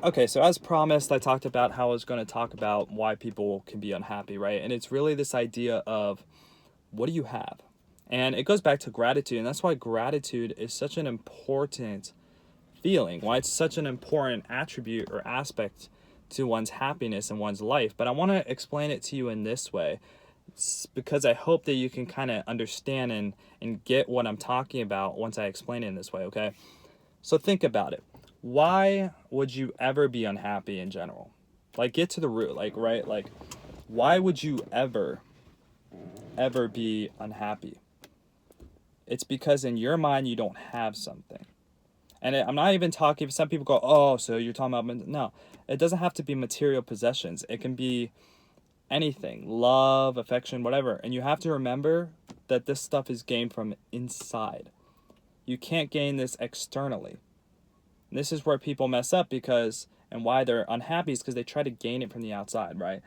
Okay, so as promised, I talked about how I was going to talk about why people can be unhappy, right? And it's really this idea of what do you have? And it goes back to gratitude, and that's why gratitude is such an important feeling, why it's such an important attribute or aspect to one's happiness and one's life. But I want to explain it to you in this way. It's because I hope that you can kind of understand and get what I'm talking about once I explain it in this way, okay? So think about it. Why would you ever be unhappy in general? Like, get to the root, like, right? Like, why would you ever be unhappy? It's because in your mind, you don't have something. And I'm not even talking, some people go, oh, so you're talking about, no, it doesn't have to be material possessions. It can be anything, love, affection, whatever. And you have to remember that this stuff is gained from inside. You can't gain this externally. And this is where people mess up because, and why they're unhappy is because they try to gain it from the outside, right?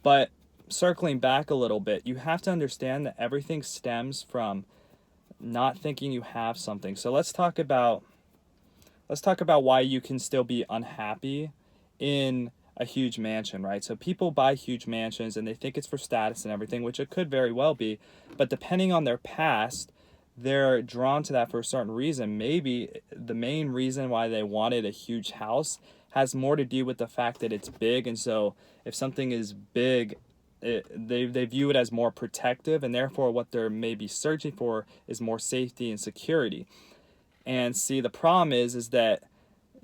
But circling back a little bit, you have to understand that everything stems from not thinking you have something. So let's talk about why you can still be unhappy in a huge mansion, right? So people buy huge mansions and they think it's for status and everything, which it could very well be, but depending on their past, they're drawn to that for a certain reason. Maybe the main reason why they wanted a huge house has more to do with the fact that it's big, and so if something is big, they view it as more protective, and therefore what they're maybe searching for is more safety and security. And see, the problem is that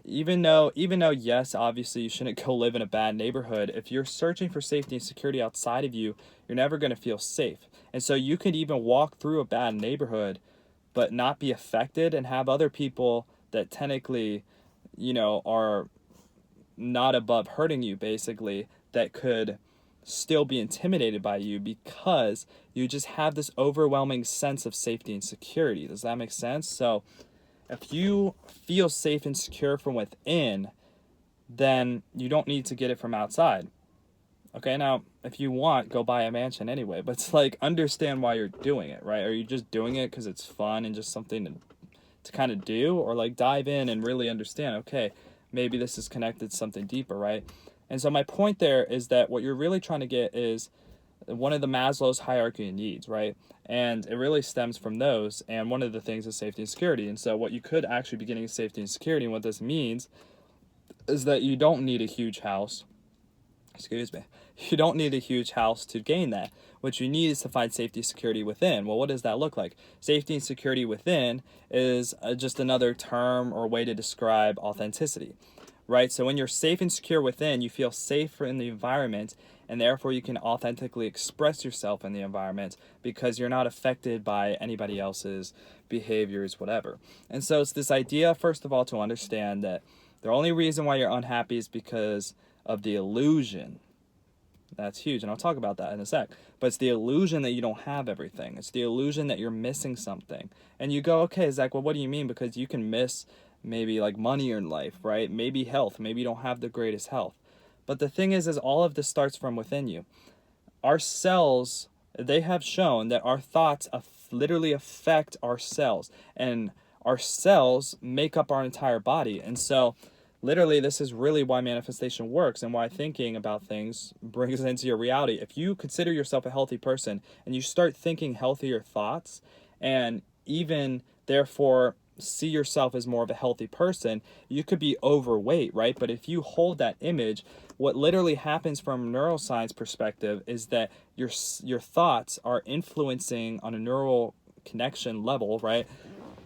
even though yes, obviously you shouldn't go live in a bad neighborhood, if you're searching for safety and security outside of you, you're never going to feel safe. And so you could even walk through a bad neighborhood but not be affected and have other people that technically, are not above hurting you, basically, that could still be intimidated by you because you just have this overwhelming sense of safety and security. Does that make sense? So if you feel safe and secure from within, then you don't need to get it from outside. Okay, now if you want, go buy a mansion anyway, but it's like understand why you're doing it, right? Are you just doing it because it's fun and just something to kind of do, or like dive in and really understand, okay, maybe this is connected to something deeper, right? And so my point there is that what you're really trying to get is one of the Maslow's hierarchy of needs, right? And it really stems from those. And one of the things is safety and security. And so what you could actually be getting is safety and security. And what this means is that you don't need a huge house. Excuse me. You don't need a huge house to gain that. What you need is to find safety and security within. Well, what does that look like? Safety and security within is just another term or way to describe authenticity, right? So when you're safe and secure within, you feel safer in the environment, and therefore you can authentically express yourself in the environment because you're not affected by anybody else's behaviors, whatever. And so it's this idea, first of all, to understand that the only reason why you're unhappy is because of the illusion. That's huge, and I'll talk about that in a sec. But it's the illusion that you don't have everything. It's the illusion that you're missing something. And you go, okay, Zach, well, what do you mean? Because you can miss maybe like money in life, right? Maybe health. Maybe you don't have the greatest health. But the thing is all of this starts from within you. Our cells, they have shown that our thoughts literally affect our cells. And our cells make up our entire body. And so literally this is really why manifestation works and why thinking about things brings it into your reality. If you consider yourself a healthy person and you start thinking healthier thoughts and even therefore see yourself as more of a healthy person, you could be overweight, right? But if you hold that image, what literally happens from a neuroscience perspective is that your thoughts are influencing on a neural connection level, right?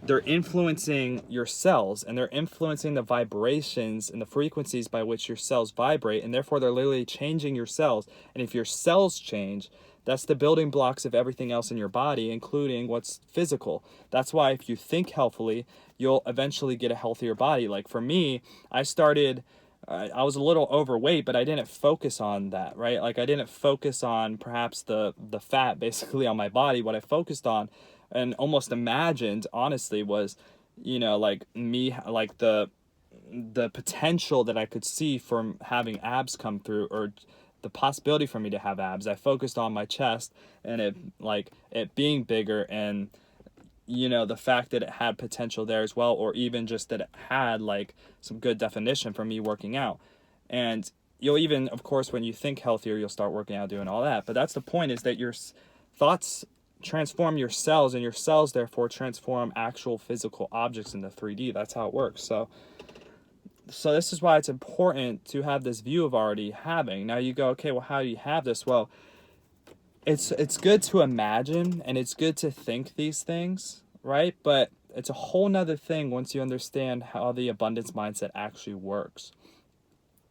They're influencing your cells and they're influencing the vibrations and the frequencies by which your cells vibrate, and therefore they're literally changing your cells. And if your cells change, that's the building blocks of everything else in your body, including what's physical. That's why if you think healthily, you'll eventually get a healthier body. Like for me, I was a little overweight, but I didn't focus on that, right? Like I didn't focus on perhaps the fat basically on my body. What I focused on and almost imagined, honestly, was, like me, like the potential that I could see from having abs come through, or the possibility for me to have abs. I focused on my chest and it being bigger, and the fact that it had potential there as well, or even just that it had like some good definition for me working out. And you'll even, of course, when you think healthier, you'll start working out, doing all that. But that's the point, is that your thoughts transform your cells, and your cells therefore transform actual physical objects into 3D. That's how it works. So this is why it's important to have this view of already having. Now you go, okay, well, how do you have this? Well, it's good to imagine, and it's good to think these things, right? But it's a whole nother thing once you understand how the abundance mindset actually works.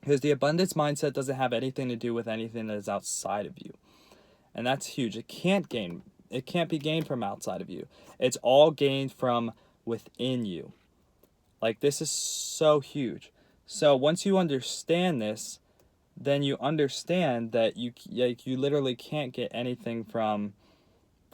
Because the abundance mindset doesn't have anything to do with anything that is outside of you. And that's huge. It can't be gained from outside of you. It's all gained from within you. Like, this is so huge. So once you understand this, then you understand that you literally can't get anything from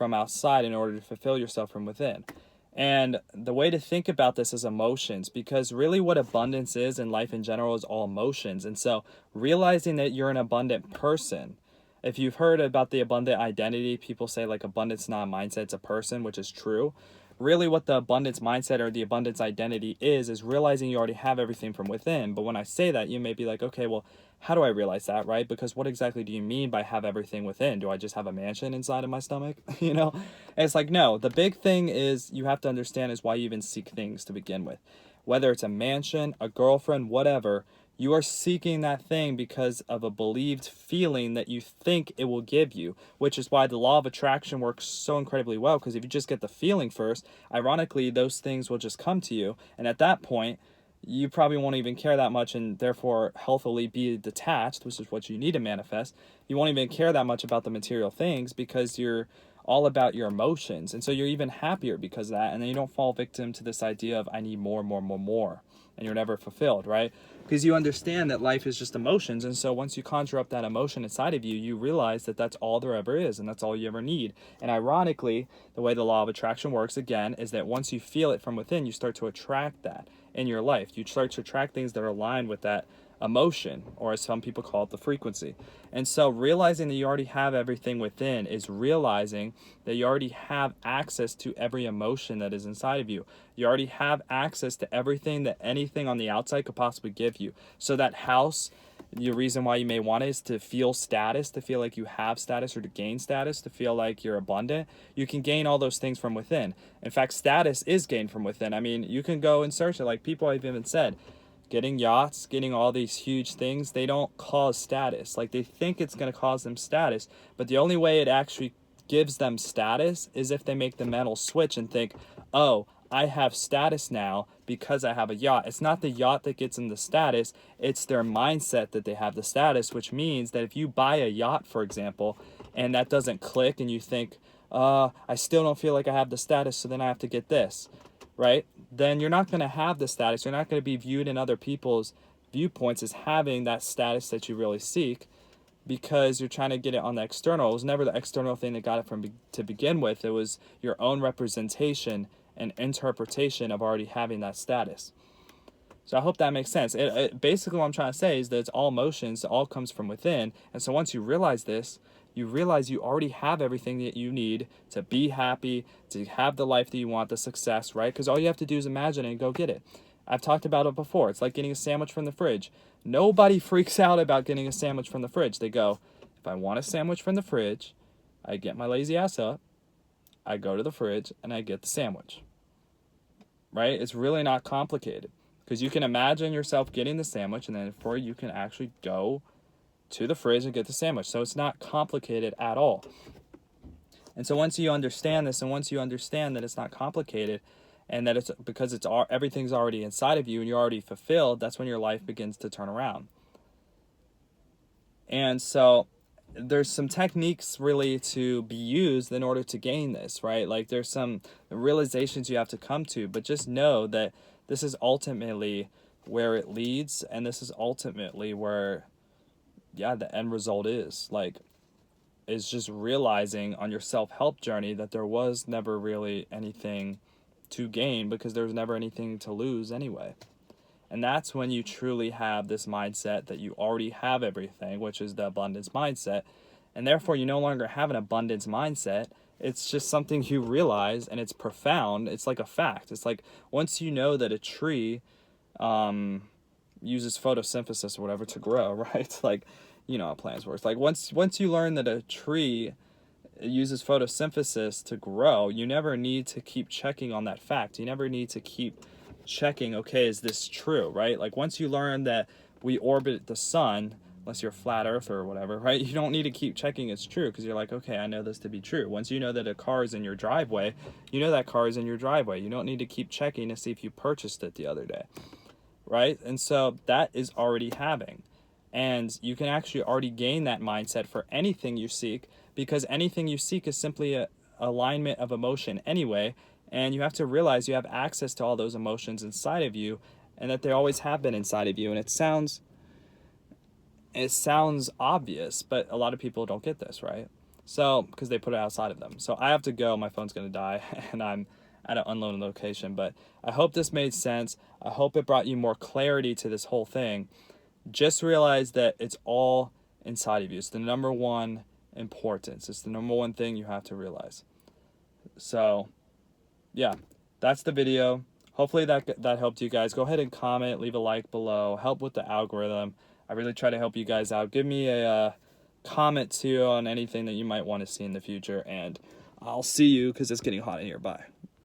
outside in order to fulfill yourself from within. And the way to think about this is emotions, because really what abundance is in life in general is all emotions. And so realizing that you're an abundant person, if you've heard about the abundant identity, people say like abundance is not a mindset, it's a person, which is true. Really what the abundance mindset or the abundance identity is realizing you already have everything from within. But when I say that, you may be like, okay, well, how do I realize that, right? Because what exactly do you mean by have everything within? Do I just have a mansion inside of my stomach? And it's like, no, the big thing is you have to understand is why you even seek things to begin with. Whether it's a mansion, a girlfriend, whatever, you are seeking that thing because of a believed feeling that you think it will give you, which is why the law of attraction works so incredibly well, because if you just get the feeling first, ironically, those things will just come to you. And at that point, you probably won't even care that much, and therefore healthily be detached, which is what you need to manifest. You won't even care that much about the material things because you're all about your emotions. And so you're even happier because of that. And then you don't fall victim to this idea of I need more, and you're never fulfilled, right? Because you understand that life is just emotions. And so once you conjure up that emotion inside of you, you realize that that's all there ever is, and that's all you ever need. And ironically, the way the law of attraction works, again, is that once you feel it from within, you start to attract that in your life. You start to attract things that are aligned with that emotion, or as some people call it, the frequency. And so realizing that you already have everything within is realizing that you already have access to every emotion that is inside of you. You already have access to everything that anything on the outside could possibly give you. So that house, the reason why you may want it is to feel status, to feel like you have status, or to gain status, to feel like you're abundant. You can gain all those things from within. In fact, status is gained from within. I mean, you can go and search it. Like, people have even said, getting yachts, getting all these huge things, they don't cause status. Like, they think it's going to cause them status, but the only way it actually gives them status is if they make the mental switch and think, oh, I have status now because I have a yacht. It's not the yacht that gets them the status, it's their mindset that they have the status, which means that if you buy a yacht, for example, and that doesn't click and you think, I still don't feel like I have the status, so then I have to get this, right? Then you're not going to have the status. You're not going to be viewed in other people's viewpoints as having that status that you really seek, because you're trying to get it on the external. It was never the external thing that got it to begin with. It was your own representation and interpretation of already having that status. So I hope that makes sense. Basically what I'm trying to say is that it's all emotions. It all comes from within. And so once you realize this, you realize you already have everything that you need to be happy, to have the life that you want, the success, right? Because all you have to do is imagine it and go get it. I've talked about it before. It's like getting a sandwich from the fridge. Nobody freaks out about getting a sandwich from the fridge. They go, if I want a sandwich from the fridge, I get my lazy ass up, I go to the fridge, and I get the sandwich. Right? It's really not complicated. Because you can imagine yourself getting the sandwich, and then before you can actually go to the fridge and get the sandwich. So it's not complicated at all. And so once you understand this, and once you understand that it's not complicated, and that it's because everything's already inside of you and you're already fulfilled, that's when your life begins to turn around. And so there's some techniques really to be used in order to gain this, right? Like, there's some realizations you have to come to, but just know that this is ultimately where it leads, and this is ultimately where the end result is just realizing on your self-help journey that there was never really anything to gain, because there was never anything to lose anyway. And that's when you truly have this mindset that you already have everything, which is the abundance mindset. And therefore you no longer have an abundance mindset, It's just something you realize, and it's profound. It's like a fact. It's like once you know that a tree uses photosynthesis or whatever to grow, right? Like, you know how plants work. Like once you learn that a tree uses photosynthesis to grow, you never need to keep checking on that fact. You never need to keep checking, okay, is this true, right? Like once you learn that we orbit the sun, unless you're a flat earther or whatever, right? You don't need to keep checking it's true, because you're like, okay, I know this to be true. Once you know that a car is in your driveway, you know that car is in your driveway. You don't need to keep checking to see if you purchased it the other day, right? And so that is already happening. And you can actually already gain that mindset for anything you seek, because anything you seek is simply a alignment of emotion anyway. And you have to realize you have access to all those emotions inside of you, and that they always have been inside of you. And it sounds obvious, but a lot of people don't get this, right? So, because they put it outside of them. So I have to go. My phone's going to die, and I'm at an unknown location. But I hope this made sense. I hope it brought you more clarity to this whole thing. Just realize that it's all inside of you. It's the number one importance. It's the number one thing you have to realize. So, yeah, that's the video. Hopefully that helped you guys. Go ahead and comment, leave a like below, help with the algorithm. I really try to help you guys out. Give me a comment too on anything that you might want to see in the future, and I'll see you because it's getting hot in here. Bye.